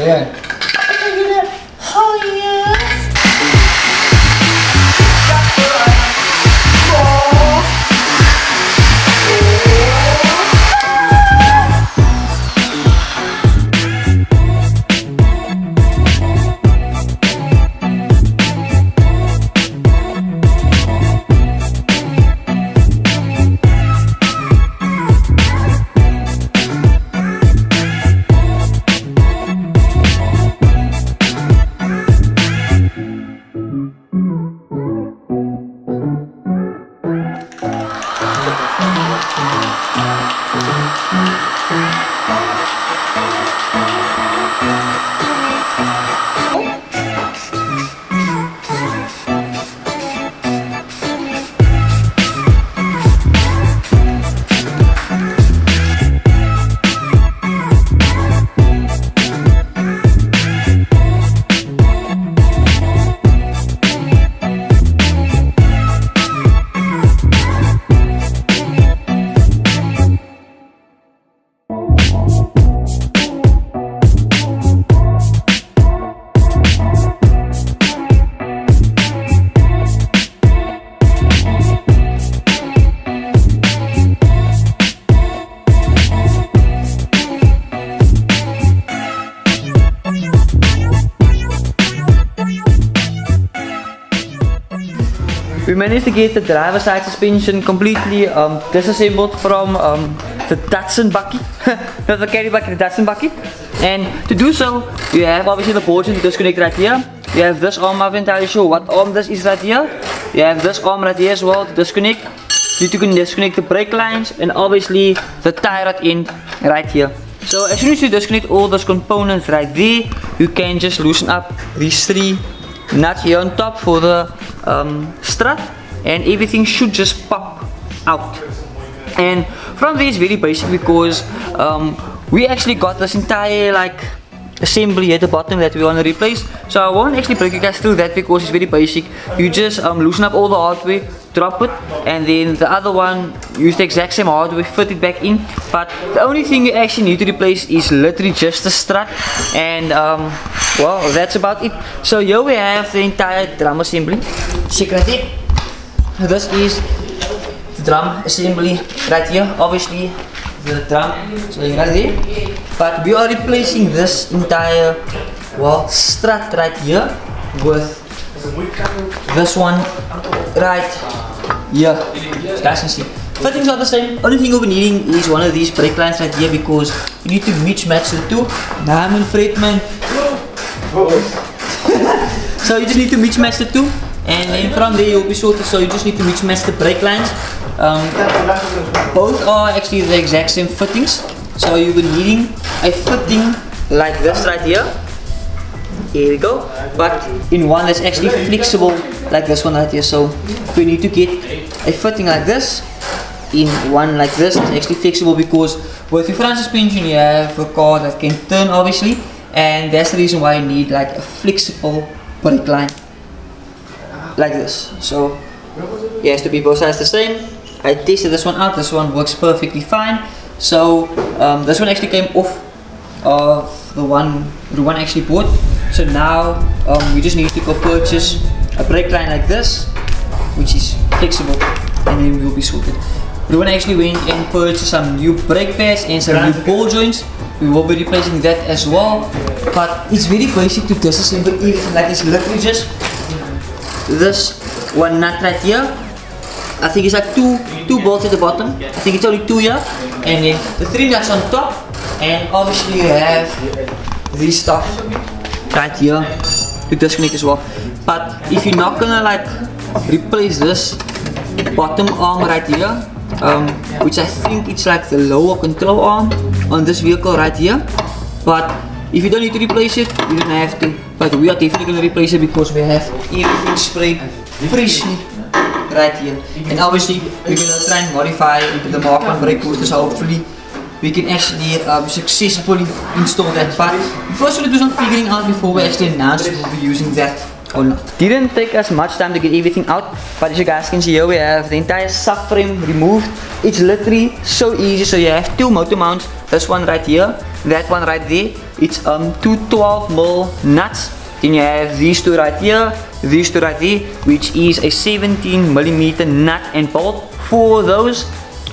Rian. Oh yeah. We managed to get the driver's side suspension completely disassembled from the Datsun bucket, not the carry bucket, the Datsun bucket. And to do so, you have obviously the portion to disconnect right here. You have this arm, I'm not entirely sure what arm this is right here. You have this arm right here as well to disconnect. You can disconnect the brake lines and obviously the tie rod end right here. So as soon as you disconnect all those components right there, you can just loosen up these three nuts here on top for the strut, and everything should just pop out. And from there it's very basic because we actually got this entire like assembly at the bottom that we want to replace. So I won't actually break you guys through that because it's very basic. You just loosen up all the hardware, drop it, and then the other one use the exact same hardware, fit it back in. But the only thing you actually need to replace is literally just the strut, and well, that's about it. So here we have the entire drum assembly. Check right here. This is the drum assembly right here. Obviously the drum, so right there. But we are replacing this entire, well, strut right here with this one right here. You guys can see. Fittings are the same. Only thing we'll be needing is one of these brake lines right here because you need to match the two. Diamond Fredman. So you just need to match the two, and then from there you'll be sorted. So you just need to match the brake lines. Both are actually the exact same fittings. So you'll be needing a fitting like this right here. Here we go. But in one that's actually flexible like this one right here. So we need to get a fitting like this. In one like this, it's actually flexible because with your front suspension you have a car that can turn obviously, and that's the reason why you need like a flexible brake line like this. So it has to be both sides the same. I tested this one out. This one works perfectly fine. So this one actually came off of the one actually bought. So now we just need to go purchase a brake line like this, which is flexible, and then we'll be sorted. Ruben actually went and purchased some new brake pads and some new ball joints. We will be replacing that as well. But it's very basic to disassemble everything. Like it's literally just this one nut right here. I think it's like two bolts at the bottom. I think it's only two here, and then the three nuts on top, and obviously you have this stuff right here to disconnect as well. But if you're not gonna like replace this bottom arm right here, which I think it's like the lower control arm on this vehicle right here, but if you don't need to replace it, you don't have to. But we are definitely gonna replace it because we have everything sprayed freshly right here. And obviously we're gonna try and modify into the Mark 1 brake booster, so hopefully we can actually successfully install that. But we first want to do some figuring out before we actually announce if we'll be using that or not. Didn't take us much time to get everything out, but as you guys can see here, we have the entire subframe removed. It's literally so easy. So you have two motor mounts, this one right here, that one right there. It's two 12mm nuts. Then you have these two right here, these two right there, which is a 17mm nut and bolt for those.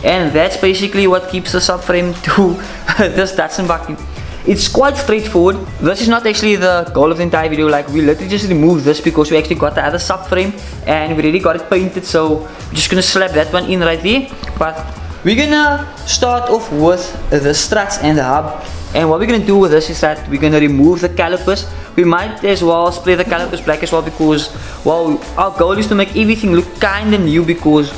And that's basically what keeps the subframe to this Datsun Bakkie. It's quite straightforward. This is not actually the goal of the entire video. Like, we literally just removed this because we actually got the other subframe and we already got it painted, so we're just gonna slap that one in right there. But we're gonna start off with the struts and the hub. And what we're gonna do with this is that we're gonna remove the calipers. We might as well spray the calipers black as well, because, well, our goal is to make everything look kinda new, because,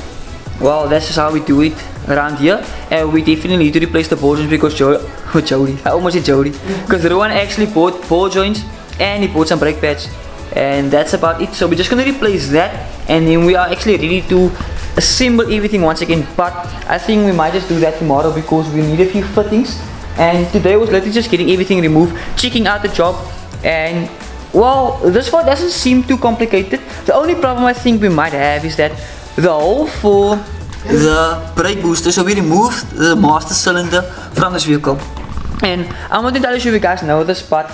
well, that's just how we do it around here. And we definitely need to replace the ball joints because Jody, I almost said Jody, because Rowan actually bought ball joints and he bought some brake pads, and that's about it. So we're just gonna replace that, and then we are actually ready to assemble everything once again. But I think we might just do that tomorrow because we need a few fittings, and today was literally just getting everything removed, checking out the job. And, well, this part doesn't seem too complicated. The only problem I think we might have is that the hole for the brake booster, so we removed the master cylinder from this vehicle. And I'm not entirely sure if you guys know this, but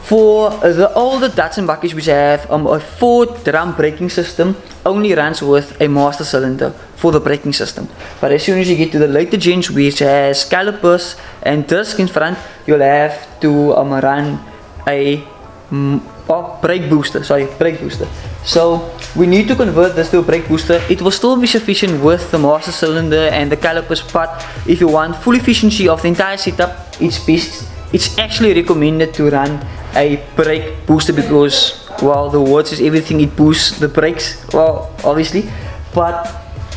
for the older Datsun Bakkies which have a 4-drum braking system, only runs with a master cylinder for the braking system. But as soon as you get to the later gens which has calipers and disc in front, you'll have to run a brake booster. So we need to convert this to a brake booster. It will still be sufficient with the master cylinder and the calipers, but if you want full efficiency of the entire setup, it's actually recommended to run a brake booster, because, well, the words is everything, it boosts the brakes, well, obviously. But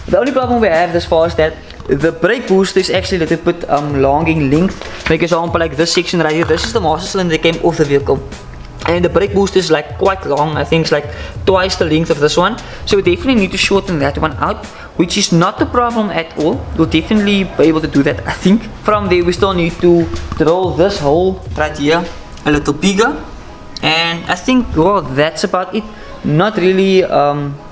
the only problem we have thus far is that the brake booster is actually a little bit long in length. For example, like this section right here, this is the master cylinder that came off the vehicle, and the brake booster is like quite long. I think it's like twice the length of this one, so we definitely need to shorten that one out, which is not a problem at all. We'll definitely be able to do that, I think. From there we still need to drill this hole right here a little bigger, and I think, well, that's about it. Not really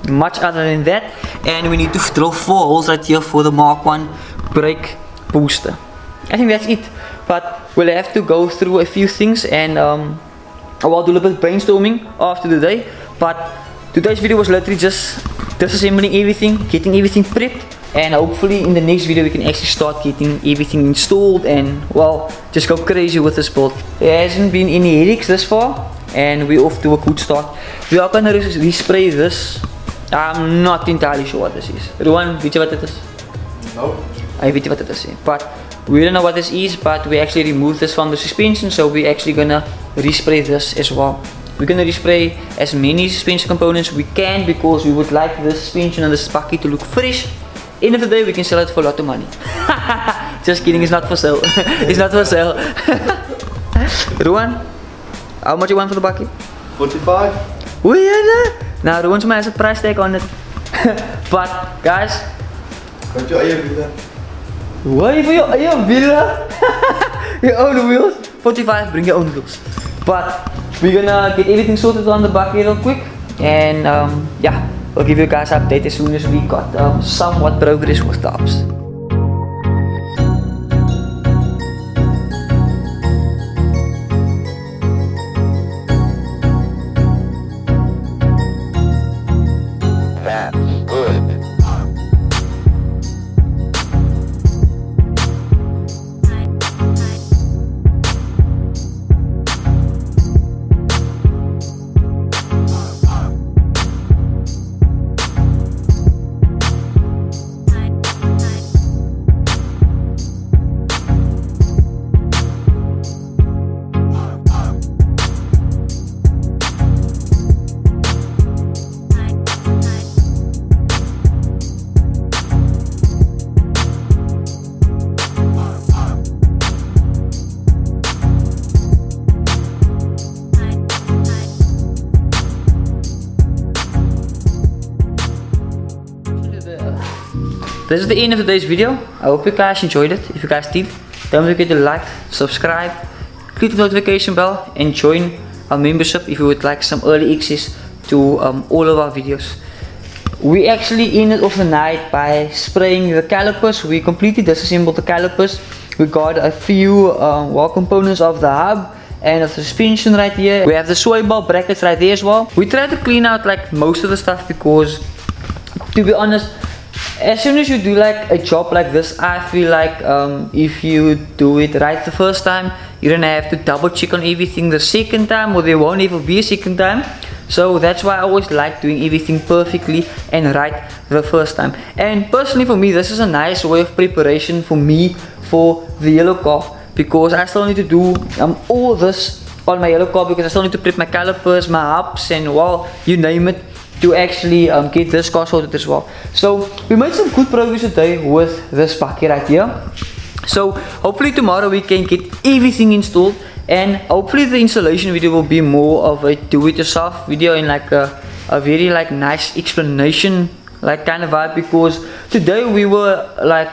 much other than that. And we need to drill 4 holes right here for the Mark 1 brake booster. I think that's it, but we'll have to go through a few things, and I'll do a little bit of brainstorming after the day. But today's video was literally just disassembling everything, getting everything prepped, and hopefully in the next video we can actually start getting everything installed and, well, just go crazy with this build. There hasn't been any headaches this far, and we're off to a good start. We are gonna respray this. I'm not entirely sure what this is. Rowan, weet je wat het is? No. I weet what it is, but we don't know what this is. But we actually removed this from the suspension, so we're actually gonna respray this as well. We're gonna respray as many suspension components we can, because we would like the suspension on this Bakkie to look fresh. End of the day, we can sell it for a lot of money. Just kidding, it's not for sale. It's not for sale. Rowan, how much you want for the Bakkie? 45. Oh yeah, now Rowan's man has a price tag on it. But guys, Got your eigen villa. why for your own villa? Your own wheels? 45, bring your own wheels. But we're gonna get everything sorted on the Bakkie real quick, and yeah, we'll give you guys an update as soon as we got somewhat progress with the ops. this is the end of today's video. I hope you guys enjoyed it. If you guys did, don't forget to like, subscribe, click the notification bell and join our membership if you would like some early access to all of our videos. We actually ended off the night by spraying the calipers. We completely disassembled the calipers. We got a few wall components of the hub and of the suspension right here. We have the sway bar brackets right there as well. We tried to clean out like most of the stuff because, to be honest, as soon as you do like a job like this, I feel like if you do it right the first time, you don't have to double check on everything the second time, or there won't ever be a second time. So that's why I always like doing everything perfectly and right the first time. And personally for me, this is a nice way of preparation for me for the yellow car, because I still need to do all this on my yellow car, because I still need to prep my calipers, my hubs and well, you name it, to actually get this car sorted as well. So we made some good progress today with this bucket right here. So hopefully tomorrow we can get everything installed, and hopefully the installation video will be more of a do-it-yourself video and like a very like nice explanation like kind of vibe, because today we were like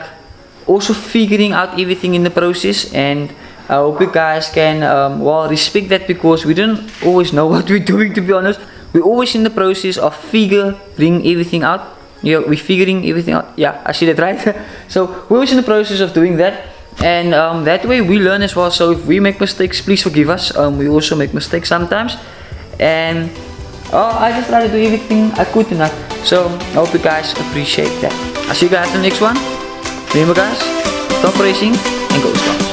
also figuring out everything in the process, and I hope you guys can well respect that, because we don't always know what we're doing, to be honest. We're always in the process of figuring everything out. Yeah, we're figuring everything out. Yeah, I see that right. So we're always in the process of doing that, and that way we learn as well. So if we make mistakes, please forgive us. We also make mistakes sometimes, and I just try to do everything I could tonight. So I hope you guys appreciate that. I'll see you guys in the next one. Remember guys, stop racing and go strong.